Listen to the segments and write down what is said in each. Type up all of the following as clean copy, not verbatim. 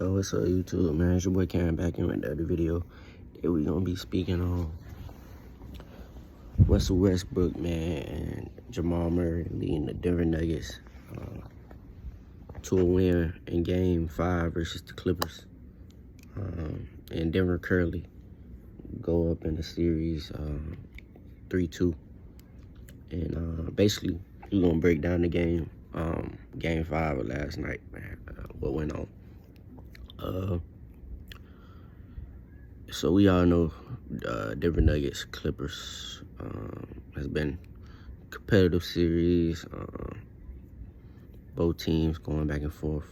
Yo, what's up, YouTube, man? It's your boy Karen back in with the other video. Today we gonna be speaking on Russel Westbrook, man, and Jamal Murray leading the Denver Nuggets to a win in Game 5 versus the Clippers. And Denver currently go up in the series 3-2. And basically, we're gonna break down the game, Game 5 of last night, man, what went on. So we all know Denver Nuggets Clippers has been a competitive series. Both teams going back and forth.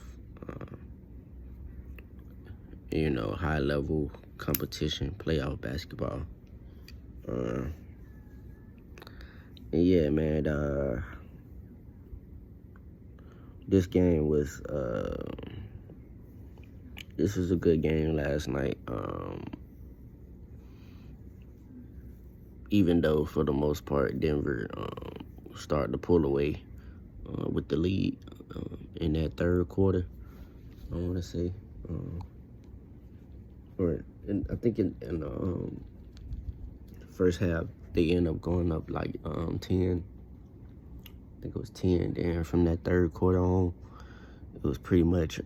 High level competition, playoff basketball. And yeah, man. This game was this was a good game last night. Even though for the most part Denver started to pull away with the lead in that third quarter, I want to say, I think in the first half they end up going up like 10. I think it was 10. Then from that third quarter on, it was pretty much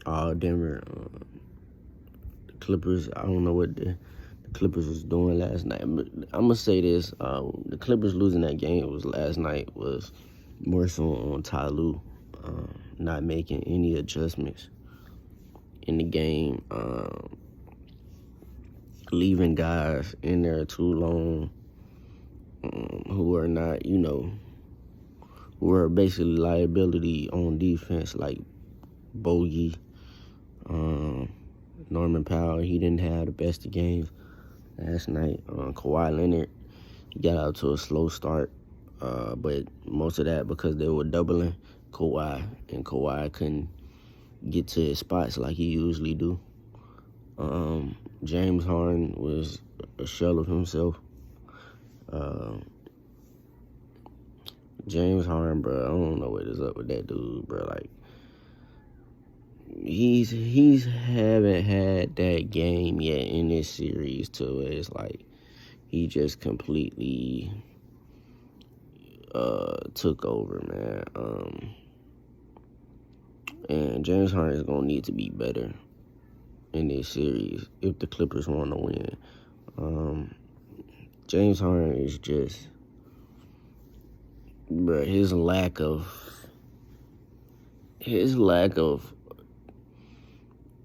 all Denver. The Clippers, I don't know what the Clippers was doing last night. But I'm gonna say this: the Clippers losing that game last night was more so on Ty Lue not making any adjustments in the game, leaving guys in there too long who are not, who are basically liability on defense, like Bogey, Norman Powell. He didn't have the best of games last night. Kawhi Leonard, he got out to a slow start, but most of that because they were doubling Kawhi, and Kawhi couldn't get to his spots like he usually do. James Harden was a shell of himself. James Harden, bro, I don't know what is up with that dude, bro. Like, he's haven't had that game yet in this series to where it's like he just completely took over, man. And James Harden is gonna need to be better in this series if the Clippers want to win. James Harden is just, bro, his lack of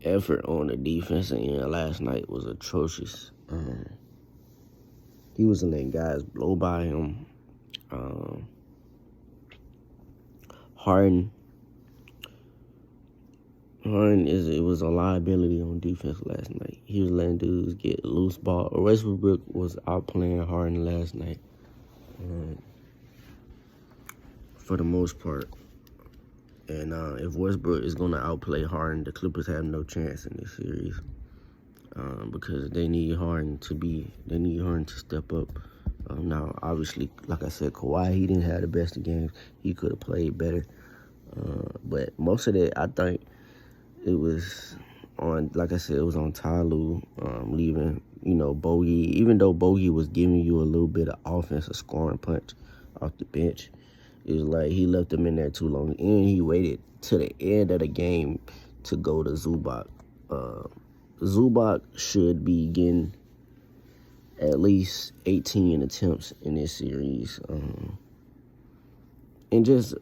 effort on the defensive end last night was atrocious. He was letting guys blow by him. Harden it was a liability on defense last night. He was letting dudes get loose ball. Westbrook was outplaying Harden last night, for the most part. And if Westbrook is going to outplay Harden, the Clippers have no chance in this series, because they need Harden to step up. Now, obviously, like I said, Kawhi, he didn't have the best of games. He could have played better. But most of it, I think it was on, like I said, it was on Ty Lue, leaving, Bogey. Even though Bogey was giving you a little bit of offense, a scoring punch off the bench, it was like he left him in there too long. And he waited to the end of the game to go to Zubac. Zubac should be getting at least 18 attempts in this series. And just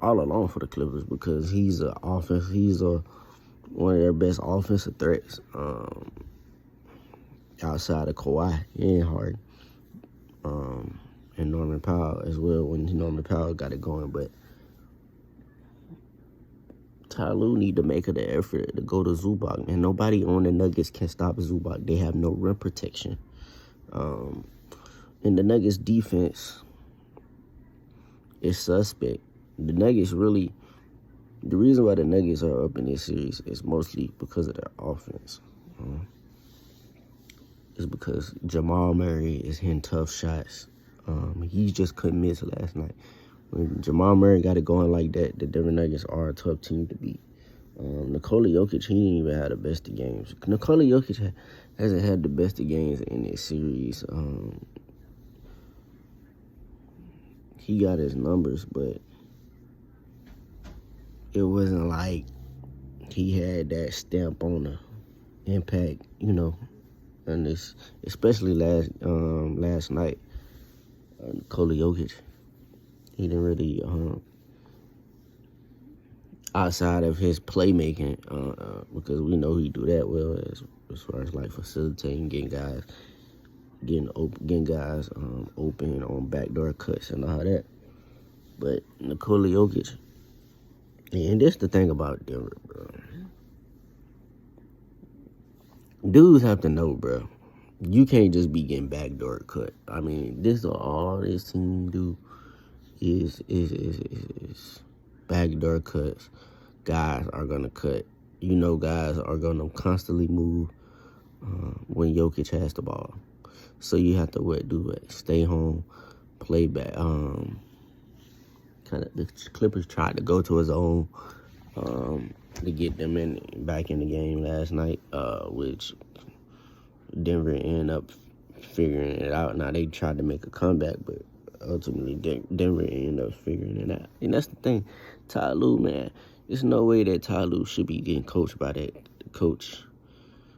all along for the Clippers, because he's one of their best offensive threats, outside of Kawhi and Harden, and Norman Powell as well when Norman Powell got it going. But Ty Lue need to make the effort to go to Zubac, man. Nobody on the Nuggets can stop Zubac. They have no rim protection. And the Nuggets defense is suspect. The reason why the Nuggets are up in this series is mostly because of their offense. It's because Jamal Murray is hitting tough shots. He just couldn't miss last night. When Jamal Murray got it going like that, the Denver Nuggets are a tough team to beat. Nikola Jokic, he didn't even have the best of games. Nikola Jokic hasn't had the best of games in this series. He got his numbers, but it wasn't like he had that stamp on the impact, and this, especially last night. Nikola Jokic, he didn't really, outside of his playmaking, because we know he do that well as far as like facilitating, getting guys open on backdoor cuts and all that. But Nikola Jokic, and this the thing about Denver, bro. Dudes have to know, bro. You can't just be getting backdoor cut. I mean, this is all this team do is backdoor cuts. Guys are gonna cut. Guys are gonna constantly move when Jokic has the ball. So you have to stay home, play back. The Clippers tried to go to his own to get them back in the game last night, which Denver ended up figuring it out. Now they tried to make a comeback, but ultimately Denver ended up figuring it out. And that's the thing, Ty Lue, man. There's no way that Ty Lue should be getting coached by that coach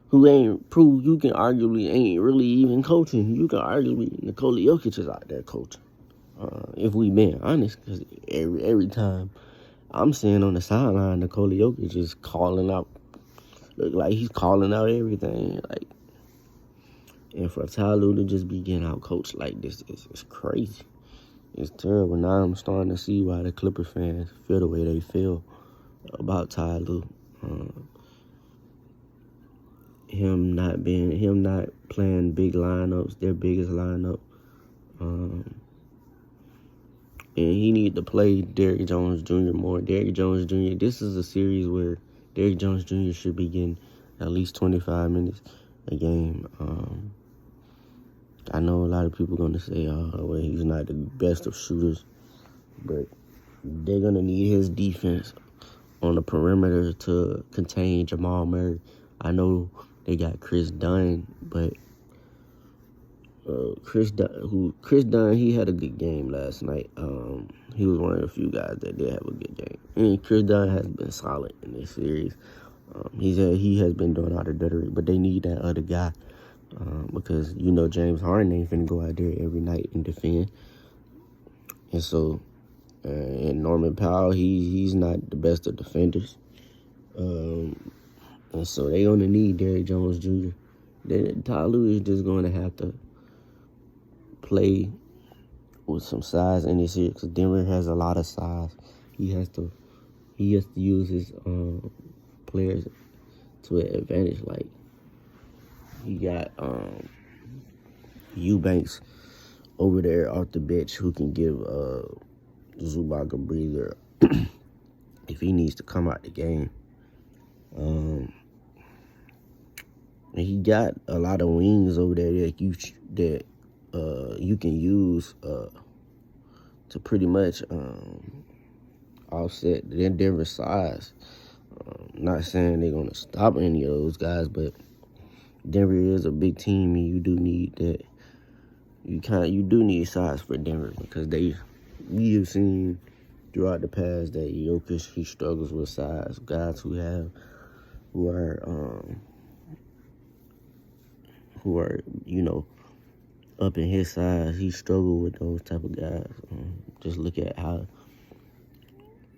who ain't proved you can arguably ain't really even coaching. You can arguably Nikola Jokic is out there coaching. If we being honest, because every time I'm seeing on the sideline, Nikola Jokic is calling out, look like he's calling out everything. Like, and for Ty Lue to just be getting out coached like this is crazy. It's terrible. Now I'm starting to see why the Clipper fans feel the way they feel about Ty Lue. Him not playing big lineups, their biggest lineup. And he need to play Derrick Jones Jr. more. Derrick Jones Jr., this is a series where Derrick Jones Jr. should be getting at least 25 minutes a game. I know a lot of people going to say, well, he's not the best of shooters. But they're going to need his defense on the perimeter to contain Jamal Murray. I know they got Chris Dunn, but Chris Dunn, he had a good game last night. He was one of the few guys that did have a good game. And Chris Dunn has been solid in this series. He has been doing all the dirty, but they need that other guy because James Harden ain't finna go out there every night and defend. And so, and Norman Powell, he's not the best of defenders. And so they gonna need Derrick Jones Jr. Ty Lue is just going to have to play with some size in this series because Denver has a lot of size. He has to use his players to an advantage. Like he got Eubanks over there off the bench who can give Zubac a breather if he needs to come out the game. And he got a lot of wings over there that you can use to pretty much offset their Denver size. Not saying they're gonna stop any of those guys, but Denver is a big team, and you do need that. You do need size for Denver because we have seen throughout the past that Jokic, he struggles with size. Guys who are up in his size, he struggled with those type of guys. Just look at how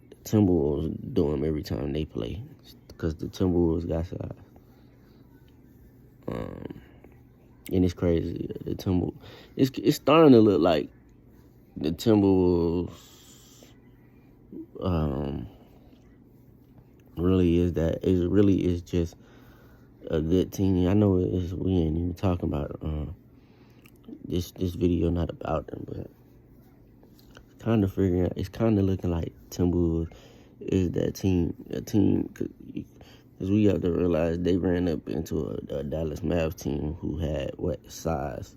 the Timberwolves do him every time they play, because the Timberwolves got size. And it's crazy. It's starting to look like the Timberwolves really is just a good team. I know we ain't even talking about this video not about them, but kind of figuring out, it's kind of looking like Timberwolves is that team, because we have to realize they ran up into a Dallas Mavs team who had size,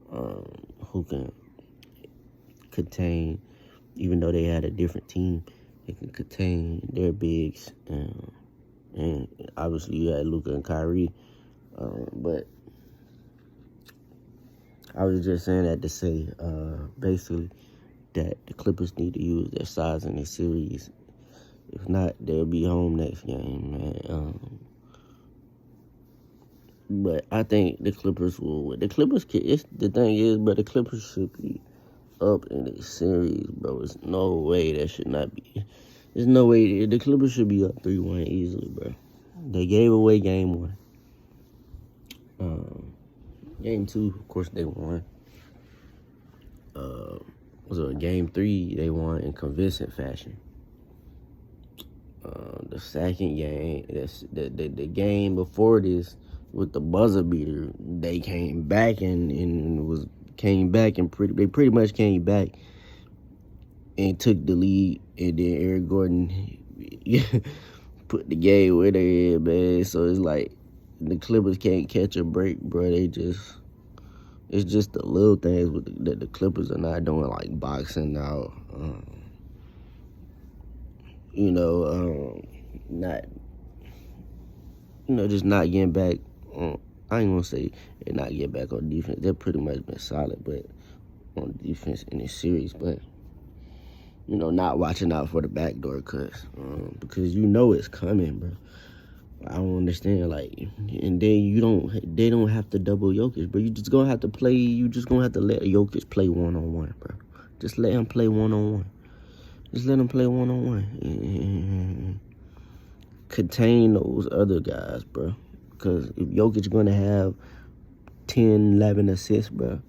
who can contain, even though they had a different team, they can contain their bigs. obviously you had Luka and Kyrie. But I was just saying that to say, basically, that the Clippers need to use their size in this series. If not, they'll be home next game, man. But I think the Clippers will win. The Clippers, the thing is, but the Clippers should be up in this series, bro. There's no way that should not be. There's no way. The Clippers should be up 3-1 easily, bro. They gave away game 1. Game 2, of course, they won. Was it game 3? They won in convincing fashion. The second game, the game before this with the buzzer beater, they came back and they pretty much came back and took the lead, and then Eric Gordon put the game where they at, man. So it's like the Clippers can't catch a break, bro. It's just the little things that the Clippers are not doing, like boxing out. Just not getting back. I ain't gonna say they're not getting back on defense. They've pretty much been solid, but on defense in this series. But not watching out for the backdoor cuts, because it's coming, bro. I don't understand, and then they don't have to double Jokic, bro. You just gonna have to let Jokic play one-on-one, bro. Just let him play one-on-one. Just let him play one-on-one. Contain those other guys, bro. Because if Jokic gonna have 10, 11 assists, bro,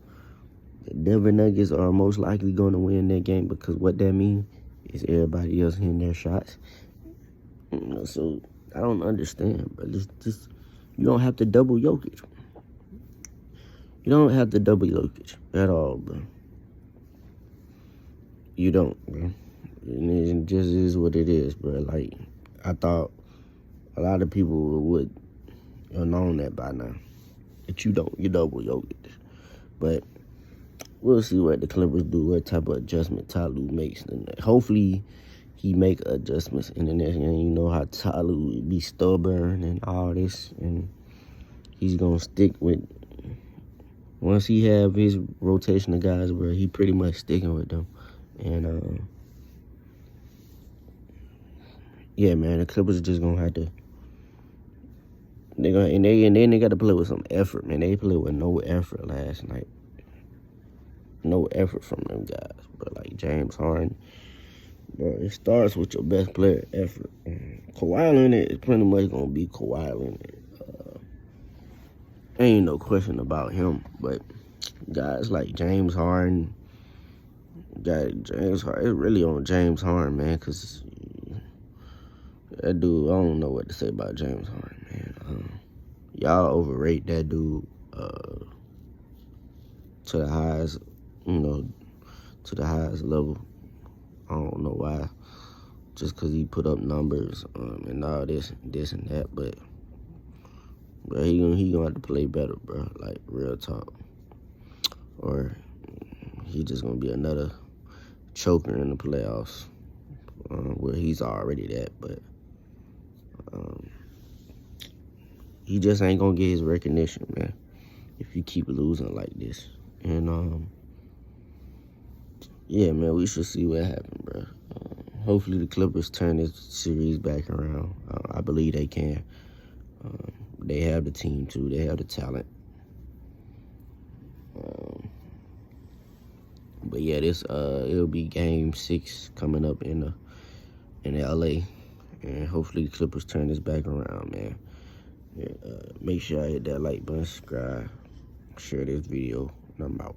the Denver Nuggets are most likely gonna win that game, because what that means is everybody else hitting their shots. So I don't understand, bro. Just you don't have to double Jokic. You don't have to double Jokic at all, bro. You don't, bro. And it just is what it is, bro. Like, I thought a lot of people would have known that by now. But you don't. You double Jokic. But we'll see what the Clippers do, what type of adjustment Ty Lue makes. Hopefully, he make adjustments in the next game. You know how Ty Lue be stubborn and all this, and he's gonna stick with. Once he have his rotation of guys, bro, he pretty much sticking with them. And yeah, man, the Clippers are just gonna have to. And then they got to play with some effort, man. They played with no effort last night. No effort from them guys, but like James Harden, bro, it starts with your best player effort. Kawhi Leonard is pretty much gonna be Kawhi Leonard. Ain't no question about him. But guys like James Harden, it's really on James Harden, man, because that dude, I don't know what to say about James Harden, man. Y'all overrate that dude to the highest, to the highest level. I don't know why. Just because he put up numbers and all this and that, but he gonna have to play better, bro. Like, real talk. Or he just gonna be another choker in the playoffs. Where he's already that, but he just ain't gonna get his recognition, man, if you keep losing like this. And yeah, man, we should see what happens, bro. Hopefully the Clippers turn this series back around. I believe they can. They have the team too. They have the talent. But yeah, it'll be game 6 coming up in LA, and hopefully the Clippers turn this back around, man. Make sure I hit that like button, subscribe, share this video, and I'm out.